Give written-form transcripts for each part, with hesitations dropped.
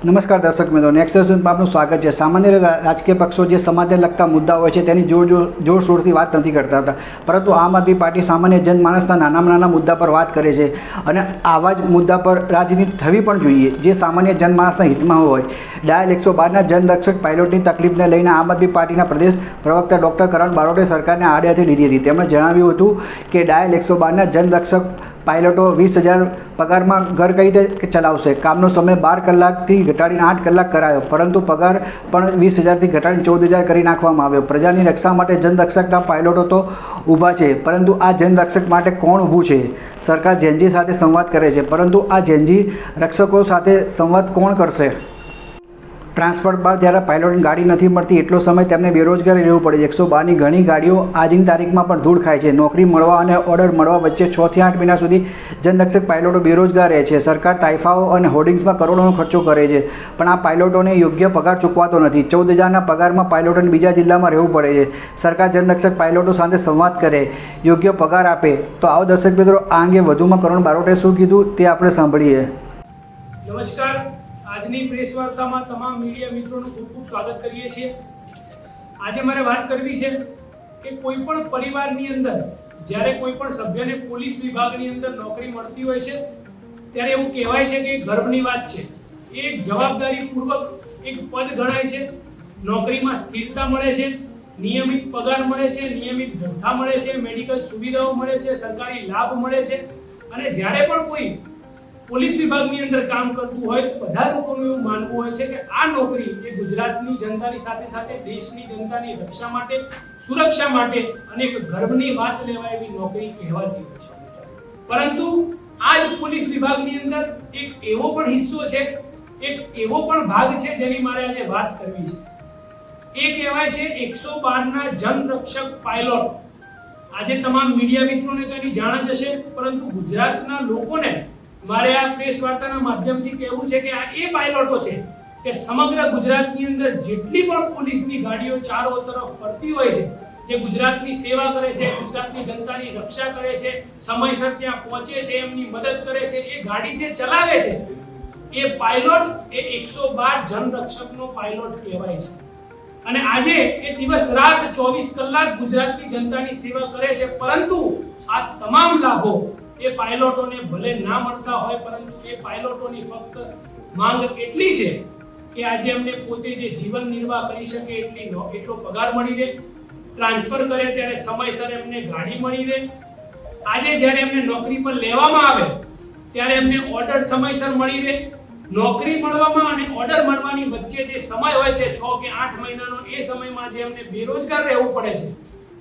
નમસ્કાર દર્શક મિત્રો, નેક્સ્ટ ન્યૂઝમાં આપનું સ્વાગત છે। સામાન્ય રાજકીય પક્ષો જે સમાજને લગતા મુદ્દા હોય છે તેની જોરશોરથી વાત નથી કરતા હતા, પરંતુ આમ આદમી પાર્ટી સામાન્ય જનમાનસના નાના મુદ્દા પર વાત કરે છે અને આવા જ મુદ્દા પર રાજનીતિ થવી પણ જોઈએ જે સામાન્ય જનમાનસના હિતમાં હોય। ડાયલ 112ના જનરક્ષક પાયલોટની તકલીફને લઈને આમ આદમી પાર્ટીના પ્રદેશ પ્રવક્તા ડૉક્ટર કરણ બારોટે સરકારને આડેહાથે લીધી હતી। તેમણે જણાવ્યું હતું કે ડાયલ 112ના જનરક્ષક પાયલોટો 20,000 પગારમાં ઘર કઈ રીતે ચલાવશે। કામનો સમય 12 કલાકથી ઘટાડીને 8 કલાક કરાયો, પરંતુ પગાર પણ 20,000થી ઘટાડીને 14,000 કરી નાખવામાં આવ્યો। પ્રજાની રક્ષા માટે જનરક્ષકના પાયલોટો તો ઊભા છે, પરંતુ આ જનરક્ષક માટે કોણ ઊભું છે? સરકાર જેનજી સાથે સંવાદ કરે છે, પરંતુ આ જેનજી રક્ષકો સાથે સંવાદ કોણ કરશે? ટ્રાન્સપોર્ટ બાદ જ્યારે પાયલોટની ગાડી નથી મળતી એટલો સમય તેમને બેરોજગારી રહેવું પડે છે। 112ની ઘણી ગાડીઓ આજની તારીખમાં પણ ધૂળ ખાય છે। નોકરી મળવા અને ઓર્ડર મળવા વચ્ચે 6 થી 8 મહિના સુધી જનરક્ષક પાયલોટો બેરોજગાર રહે છે। સરકાર તાઇફાઓ અને હોર્ડિંગ્સમાં કરોડોનો ખર્ચો કરે છે, પણ આ પાયલોટોને યોગ્ય પગાર ચૂકવાતો નથી। 14,000ના પગારમાં પાયલોટોને બીજા જિલ્લામાં રહેવું પડે છે। સરકાર જનરક્ષક પાયલોટો સાથે સંવાદ કરે, યોગ્ય પગાર આપે। તો આવો દર્શક મિત્રો, આ અંગે વધુમાં કરણ બારોટે શું કીધું તે આપણે સાંભળીએ। નમસ્કાર, આજની પ્રેસ વાર્તામાં તમામ મીડિયા મિત્રોનું ખૂબ ખૂબ સ્વાગત કરીએ છીએ। આજે મારે વાત કરવી છે કે કોઈ પણ પરિવારની અંદર જ્યારે કોઈ પણ સભ્યને પોલીસ વિભાગની અંદર નોકરી મળતી હોય છે ત્યારે એવું કહેવાય છે કે ગર્વની વાત છે। એક જવાબદારીપૂર્વક એક પદ ગણાય છે। નોકરીમાં સ્થિરતા મળે છે, નિયમિત પગાર મળે છે, નિયમિત ભથ્થા મળે છે, મેડિકલ સુવિધાઓ મળે છે, સરકારી લાભ મળે છે। અને જ્યારે પણ કોઈ પોલીસ વિભાગની અંદર કામ કરતું હોય તો બધા લોકોનું એવું માનવું હોય છે કે આ નોકરી એ ગુજરાતની જનતાની સાથે સાથે દેશની જનતાની રક્ષા માટે, સુરક્ષા માટે અને એક ગર્વની વાત લેવાય એવી નોકરી કહેવાતી હોય છે। પરંતુ આ જ પોલીસ વિભાગની અંદર એક એવો પણ હિસ્સો છે, એક એવો પણ ભાગ છે જેની મારે આજે વાત કરવી છે। એ કહેવાય છે 112ના જનરક્ષક પાયલોટ। આજે તમામ મીડિયા મિત્રોને તો એની જાણ જ હશે, પરંતુ ગુજરાતના લોકોને મારે આ પ્રેસ વાર્તાના માધ્યમથી કહેવું છે કે આ એ પાયલોટો છે કે સમગ્ર ગુજરાતની અંદર જેટલી પણ પોલીસની ગાડીઓ ચારો તરફ ફરતી હોય છે, જે ગુજરાતની સેવા કરે છે, ગુજરાતની જનતાની રક્ષા કરે છે, સમયસર ત્યાં પહોંચે છે, એમની મદદ કરે છે, એ ગાડી જે ચલાવે છે એ પાયલોટ એ 112 જનરક્ષકનો પાયલોટ કહેવાય છે। અને આજે એ દિવસ રાત 24 કલાક ગુજરાતની જનતાની સેવા કરે છે, પરંતુ આ તમામ લાભો એ પાયલોટોને ભલે ના મળતા હોય, પરંતુ એ પાયલોટોની ફક્ત માંગ એટલી છે કે આજે એમને પોતે જે જીવન નિર્વાહ કરી શકે એટલો પગાર મળી રહે, ટ્રાન્સફર કરે ત્યારે સમયસર એમને ગાડી મળી રહે, આજે જ્યારે એમને નોકરી પર લેવામાં આવે ત્યારે એમને ઓર્ડર સમયસર મળી રહે। નોકરી મળવામાં અને ઓર્ડર મળવાની વચ્ચે જે સમય હોય છે 6 કે 8 મહિનાનો, એ સમયમાં જે એમને બેરોજગાર રહેવું પડે છે,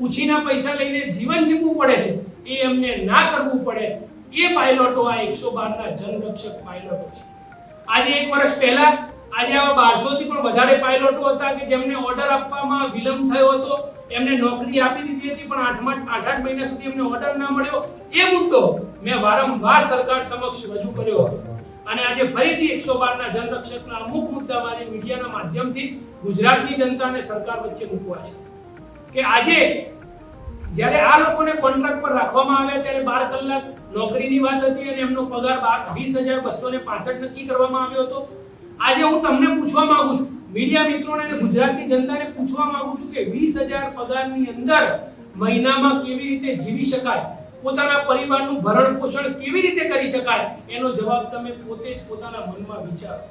ઉછીના પૈસા લઈને જીવન જીવવું પડે છે, એ એમને ના કરવું પડે, એ પાયલોટો આ 112ના જનરક્ષક પાયલોટો છે। આજે 1 વર્ષ પહેલા આજે આવા 1200 થી પણ વધારે પાયલોટો હતા કે જેમને ઓર્ડર આપવામાં વિલંબ થયો હતો, એમને નોકરી આપી દીધી હતી, પણ 8 મહિના સુધી એમને ઓર્ડર ના મળ્યો। એ મુદ્દો મેં વારંવાર સરકાર સમક્ષ રજૂ કર્યો હતો અને આજે ફરીથી 112ના જનરક્ષકના અમુક મુદ્દામાં આજે મીડિયાના માધ્યમથી ગુજરાતની જનતા અને સરકાર વચ્ચે મૂકવા છે કે આજે જ્યારે આ લોકોને કોન્ટ્રાક્ટ પર રાખવામાં આવ્યા ત્યારે 12 કલાક નોકરીની વાત હતી અને એમનો પગાર 20,265 નક્કી કરવામાં આવ્યો હતો। આજે હું તમને પૂછવા માંગુ છું, મીડિયા મિત્રોને અને ગુજરાતની જનતાને પૂછવા માંગુ છું કે 20,000 પગારની અંદર મહિનામાં કેવી રીતે જીવી શકાય, પોતાના પરિવારનું ભરણ પોષણ કેવી રીતે કરી શકાય, એનો જવાબ તમે પોતે જ પોતાના મનમાં વિચારો।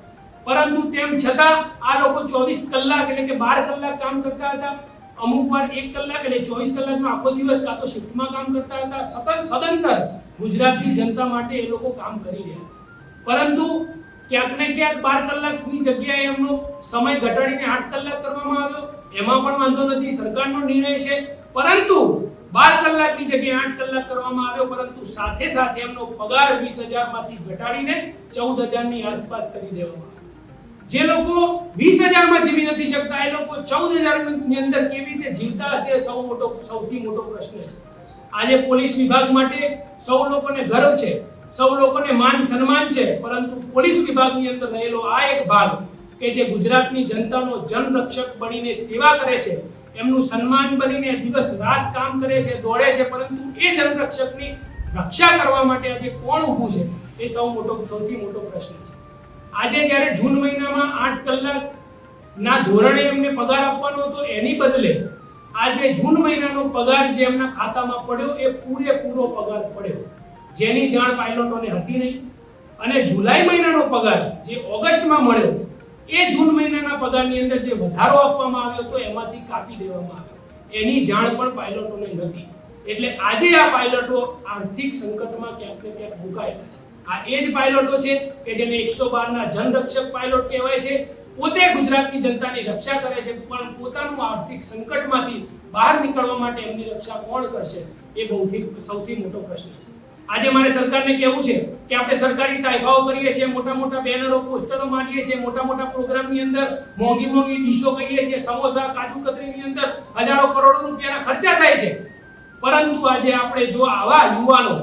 પરંતુ તેમ છતાં આ લોકો 24 કલાક એટલે કે 12 કલાક કામ કરતા હતા, અમુક વાર 1 કલાક એટલે 24 કલાકનો આખો દિવસ કાં તો શિફ્ટમાં કામ કરતા હતા। સતત ગુજરાતની જનતા માટે એ લોકો કામ કરી રહ્યા, પરંતુ ક્યાંક ને ક્યાંક 12 કલાકની જગ્યાએ એમનો સમય ઘટાડીને 8 કલાક કરવામાં આવ્યો, એમાં પણ વાંધો નથી, સરકારનો નિર્ણય છે। પરંતુ 12 કલાકની જગ્યાએ 8 કલાક કરવામાં આવ્યો, પરંતુ સાથે સાથે એમનો પગાર 20,000 માંથી ઘટાડીને 14,000ની આસપાસ કરી દેવામાં આવ્યો। જે લોકો 20,000 માં જીવી નથી શકતા, એ લોકો 14,000 ની અંદર કેવી રીતે જીવતા હશે, સૌથી મોટો પ્રશ્ન છે। આજે પોલીસ વિભાગ માટે સૌ લોકોને ગર્વ છે, સૌ લોકોને માન સન્માન છે, પરંતુ પોલીસ વિભાગની અંદર રહેલો આ એક ભાગ કે જે ગુજરાતની જનતાનો જનરક્ષક બનીને સેવા કરે છે, એમનું સન્માન બનીને દિવસ રાત કામ કરે છે, દોડે છે, પરંતુ એ જનરક્ષકની રક્ષા કરવા માટે આજે કોણ ઊભું છે એ સૌથી મોટો પ્રશ્ન છે। આજે જ્યારે જૂન મહિનામાં 8 કલાકના ધોરણે એમને પગાર આપવાનો હતો, એની બદલે આજે જૂન મહિનાનો પગાર જે એમના ખાતામાં પડ્યો એ પૂરેપૂરો પગાર પડ્યો, જેની જાણ પાયલોટોને હતી નહીં. અને જુલાઈ મહિનાનો પગાર જે ઓગસ્ટમાં મળ્યો એ જૂન મહિનાના પગારની અંદર જે વધારો આપવામાં આવ્યો હતો એમાંથી કાપી દેવામાં આવ્યો, એની જાણ પણ પાયલોટોને નથી. એટલે આજે આ પાયલોટો આર્થિક સંકટમાં ક્યાંક ને ક્યાંક મુકાયેલા છે. આ એ જ પાયલોટો છે કે જેને 112ના જનરક્ષક પાયલોટ કહેવાય છે. પોતે ગુજરાતની જનતાની રક્ષા કરે છે, પણ પોતાનું આર્થિક સંકટમાંથી બહાર નીકળવા માટે એમની રક્ષા કોણ કરશે એ સૌથી મોટો પ્રશ્ન છે. આજે મારે સરકારને કહેવું છે કે આપણે સરકારી તાઇફાઓ કરીએ છીએ, મોટા મોટા બેનરો પોસ્ટરો માંડીએ છીએ, મોટા મોટા પ્રોગ્રામની અંદર મોંઘી ડીશો કહીએ છીએ, સમોસા કાજુ કતરીની અંદર હજારો કરોડો રૂપિયાના ખર્ચા થાય છે. પરંતુ આજે આપણે જો આવા યુવાનો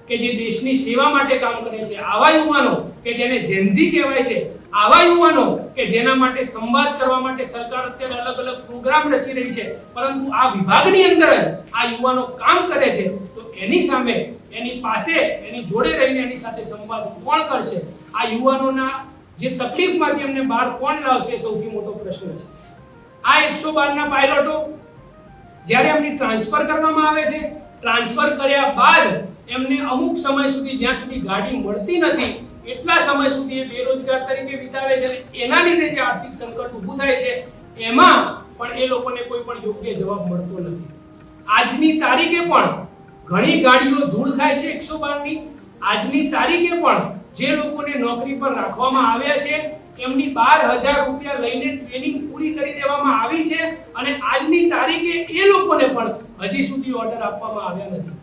કે જે દેશની સેવા માટે કામ કરે છે, આવા યુવાનો કે જેને જેનઝી કહેવાય છે, આવા યુવાનો કે જેના માટે સંવાદ કરવા માટે સરકાર અત્યારે અલગ અલગ પ્રોગ્રામ રચી રહી છે, પરંતુ આ વિભાગની અંદર જ આ યુવાનો કામ કરે છે, તો એની સામે એની પાસે એની જોડે રહીને એની સાથે સંવાદ કોણ કરશે? આ યુવાનોના જે તકલીફમાંથી એમને બહાર કોણ લાવશે એ સૌથી મોટો પ્રશ્ન છે. આ 112ના પાયલોટો જ્યારે એમની ટ્રાન્સફર કરવામાં આવે છે, ટ્રાન્સફર કર્યા બાદ એમને અમુક સમય સુધી, જ્યાં સુધી ગાડી મળતી નથી એટલા સમય સુધી એ બેરોજગાર તરીકે વિતાવે છે. એના લીધે જે આર્થિક સંકટ ઊભું થાય છે એમાં પણ એ લોકોને કોઈ પણ યોગ્ય જવાબ મળતો નથી. આજની તારીખે પણ ઘણી ગાડીઓ ધૂળ ખાય છે 112ની. આજની તારીખે પણ જે લોકોને નોકરી પર રાખવામાં આવ્યા છે એમની 12,000 રૂપિયા લઈને ટ્રેનિંગ પૂરી કરી દેવામાં આવી છે, અને આજની તારીખે એ લોકોને પણ હજી સુધી ઓર્ડર આપવામાં આવ્યા નથી.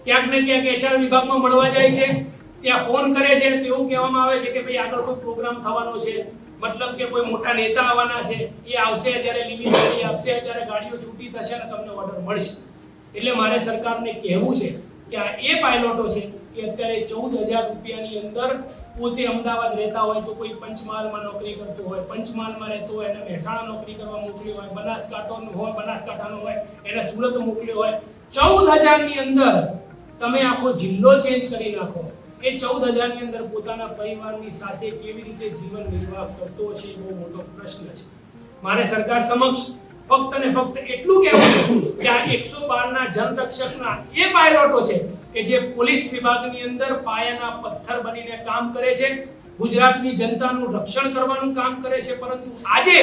ક્યાંક ને ક્યાંક HR વિભાગમાં મળવા જાય છે, ત્યાં ફોન કરે છે, તો એવું કહેવામાં આવે છે કે ભાઈ આગળ કોઈ પ્રોગ્રામ થવાનો છે, મતલબ કે કોઈ મોટા નેતા આવવાના છે, એ આવશે જ્યારે લિમિટ ગાડી આપશે ત્યારે ગાડીઓ છૂટી થશે અને તમને ઓર્ડર મળશે. એટલે મારે સરકારને કહેવું છે કે આ એ પાયલોટો છે કે અત્યારે 14,000 રૂપિયાની અંદર પોતે અમદાવાદ રહેતા હોય તો કોઈ પંચમહાલમાં નોકરી કરતો હોય, પંચમહાલમાં રહેતો હોય એને મહેસાણા નોકરી કરવા મોકલ્યો હોય, બનાસકાંઠાનો હોય એને સુરત મોકલ્યો હોય. 14,000ની અંદર તમે આખો જિલ્લો ચેન્જ કરી નાખો, એ 14,000 ની અંદર પોતાના પરિવારની સાથે કેવી રીતે જીવન નિર્વાહ કરતો છે એ બહુ મોટો પ્રશ્ન છે. મારે સરકાર સમક્ષ ફક્ત ને ફક્ત એટલું કહેવું છે કે આ 112ના જનરક્ષકના એ પાયલોટો છે કે જે પોલીસ વિભાગની અંદર પાયાના પથ્થર બનીને કામ કરે છે, ગુજરાતની જનતાનું રક્ષણ કરવાનું કામ કરે છે, પરંતુ આજે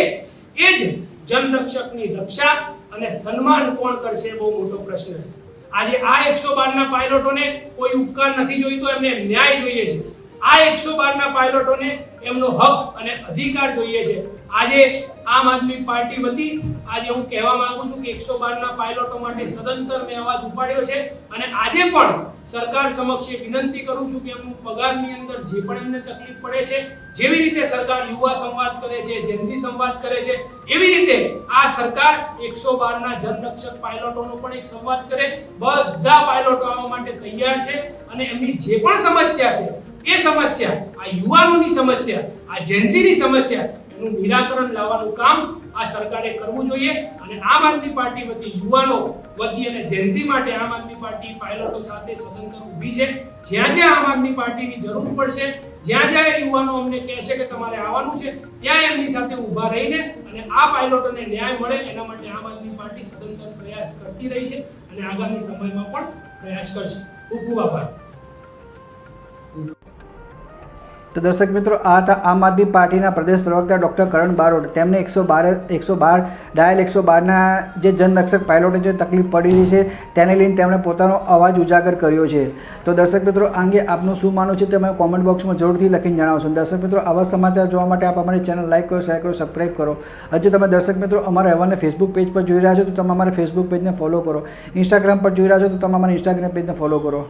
એ જ જનરક્ષકની રક્ષા અને સન્માન કોણ કરશે બહુ મોટો પ્રશ્ન છે. આજે આ 112ના પાયલોટોને કોઈ ઉપકાર નથી જોઈતો, એમને ન્યાય જોઈએ છે. આ 112ના પાયલોટોને એમનો હક અને અધિકાર જોઈએ છે. આજે આમ આદમી પાર્ટી વતી આજે હું કહેવા માંગુ છું કે 112ના પાયલોટો માટે સદંતર મેં અવાજ ઉપાડ્યો છે, અને આજે પણ સરકાર સમક્ષ વિનંતી કરું છું કે એમનું પગારની અંદર જે પણ એમને તકલીફ પડે છે, જેવી રીતે સરકાર યુવા સંવાદ કરે છે, જેનઝી સંવાદ કરે છે, એવી રીતે આ સરકાર 112ના જનરક્ષક પાયલોટોનો પણ એક સંવાદ કરે. બધા પાયલોટો આવવા માટે તૈયાર છે, અને એમની જે પણ સમસ્યા છે એ સમસ્યા, આ યુવાનોની સમસ્યા, આ જેનઝીની સમસ્યા, એનું નિરાકરણ લાવવાનું કામ આ સરકારે કરવું જોઈએ. અને આમ આદમી પાર્ટી વતી યુવાનો વતી અને જેનઝી માટે આમ આદમી પાર્ટી પાયલોટો સાથે સદંતર ઊભી છે. જ્યાં જ્યાં આમ આદમી પાર્ટીની જરૂર પડશે, જ્યાં જ્યાં યુવાનો અમને કહેશે કે તમારે આવવાનું છે, ત્યાં એમની સાથે ઊભા રહીને અને આ પાયલોટોને ન્યાય મળે એના માટે આમ આદમી પાર્ટી સદંતર પ્રયાસ કરતી રહી છે અને આગામી સમયમાં પણ પ્રયાસ કરશે. ખૂબ ખૂબ આભાર. તો દર્શક મિત્રો, આ હતા આમ આદમી પાર્ટીના પ્રદેશ પ્રવક્તા ડૉક્ટર કરણ બારોટ. તેમને 112 ડાયલ 112ના જે જનરક્ષક પાયલોટો જે તકલીફ પડેલી છે તેને લઈને તેમણે પોતાનો અવાજ ઉજાગર કર્યો છે. તો દર્શક મિત્રો, આ અંગે આપનું શું માનવું છે તમે કોમેન્ટ બોક્સમાં જરૂરથી લખીને જણાવશો. દર્શક મિત્રો, આવા સમાચાર જોવા માટે આપ અમારી ચેનલ લાઈક કરો, શેર કરો, સબસ્ક્રાઈબ કરો. હજી તમે દર્શક મિત્રો અમારા અહેવાલને ફેસબુક પેજ પર જોઈ રહ્યા છો તો તમે અમારા ફેસબુક પેજને ફોલો કરો. ઇન્સ્ટાગ્રામ પર જોઈ રહ્યા છો તો તમે અમારા ઇન્સ્ટાગ્રામ પેજને ફોલો કરો.